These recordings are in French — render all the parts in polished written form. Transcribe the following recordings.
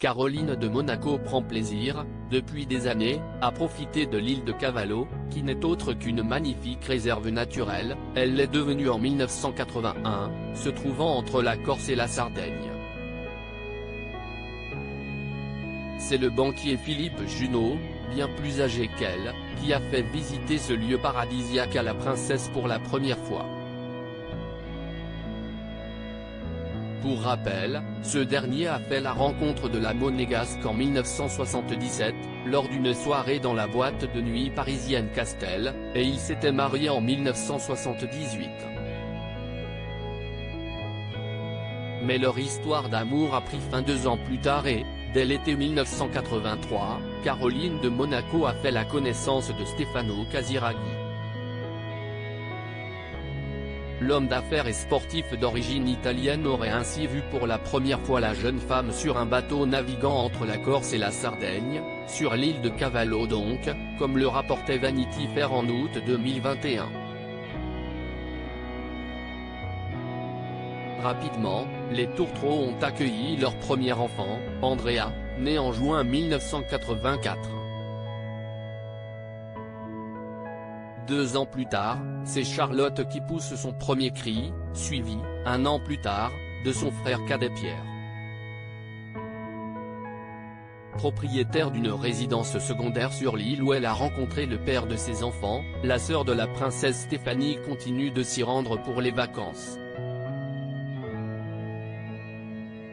Caroline de Monaco prend plaisir, depuis des années, à profiter de l'île de Cavallo, qui n'est autre qu'une magnifique réserve naturelle. Elle l'est devenue en 1981, se trouvant entre la Corse et la Sardaigne. C'est le banquier Philippe Junot, bien plus âgé qu'elle, qui a fait visiter ce lieu paradisiaque à la princesse pour la première fois. Pour rappel, ce dernier a fait la rencontre de la Monégasque en 1977, lors d'une soirée dans la boîte de nuit parisienne Castel, et ils s'étaient mariés en 1978. Mais leur histoire d'amour a pris fin 2 ans plus tard et, dès l'été 1983, Caroline de Monaco a fait la connaissance de Stefano Casiraghi. L'homme d'affaires et sportif d'origine italienne aurait ainsi vu pour la première fois la jeune femme sur un bateau naviguant entre la Corse et la Sardaigne, sur l'île de Cavallo donc, comme le rapportait Vanity Fair en août 2021. Rapidement, les tourtereaux ont accueilli leur premier enfant, Andrea, né en juin 1984. 2 ans plus tard, c'est Charlotte qui pousse son premier cri, suivi, 1 an plus tard, de son frère cadet Pierre. Propriétaire d'une résidence secondaire sur l'île où elle a rencontré le père de ses enfants, la sœur de la princesse Stéphanie continue de s'y rendre pour les vacances.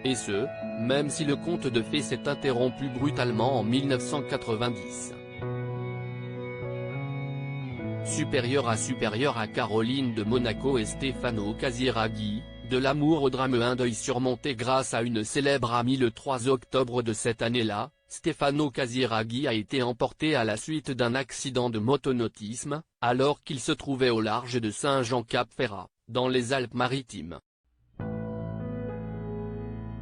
Et ce, même si le conte de fées s'est interrompu brutalement en 1990. Supérieur à Caroline de Monaco et Stefano Casiraghi, de l'amour au drame, un deuil surmonté grâce à une célèbre amie. Le 3 octobre de cette année-là, Stefano Casiraghi a été emporté à la suite d'un accident de motonautisme, alors qu'il se trouvait au large de Saint-Jean-Cap-Ferrat, dans les Alpes-Maritimes.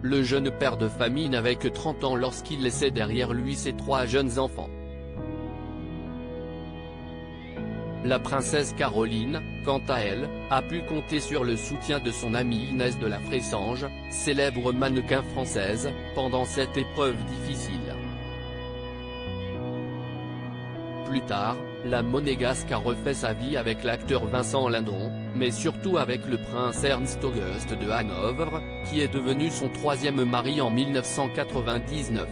Le jeune père de famille n'avait que 30 ans lorsqu'il laissait derrière lui ses 3 jeunes enfants. La princesse Caroline, quant à elle, a pu compter sur le soutien de son amie Inès de la Fressange, célèbre mannequin française, pendant cette épreuve difficile. Plus tard, la Monégasque a refait sa vie avec l'acteur Vincent Lindon, mais surtout avec le prince Ernst Auguste de Hanovre, qui est devenu son 3e mari en 1999.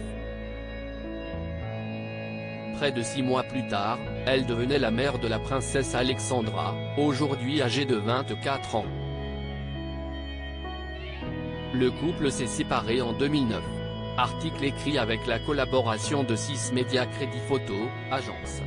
Près de 6 mois plus tard, elle devenait la mère de la princesse Alexandra, aujourd'hui âgée de 24 ans. Le couple s'est séparé en 2009. Article écrit avec la collaboration de 6 Médias Crédit Photo, agence.